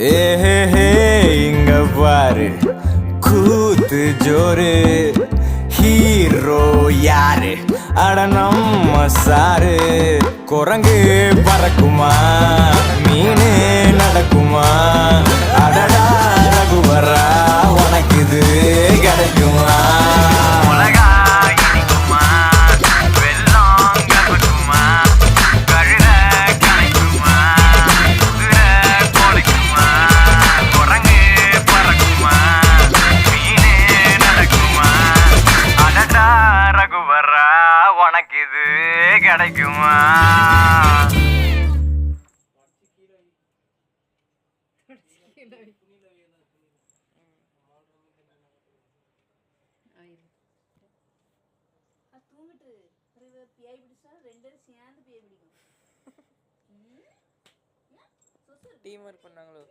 ஏஹே இங்க பாரு கூத்து ஜோரு ஹீரோ யாரு அட நம்ம சாரு குரங்கு பறக்குமா மீனு நடக்குமா அடடா ரகுவரா உனக்கு இது கிடைக்குமா உனக்கு இது கிடைக்குமா? டீம் ஒர்க் பண்ணாங்களோ?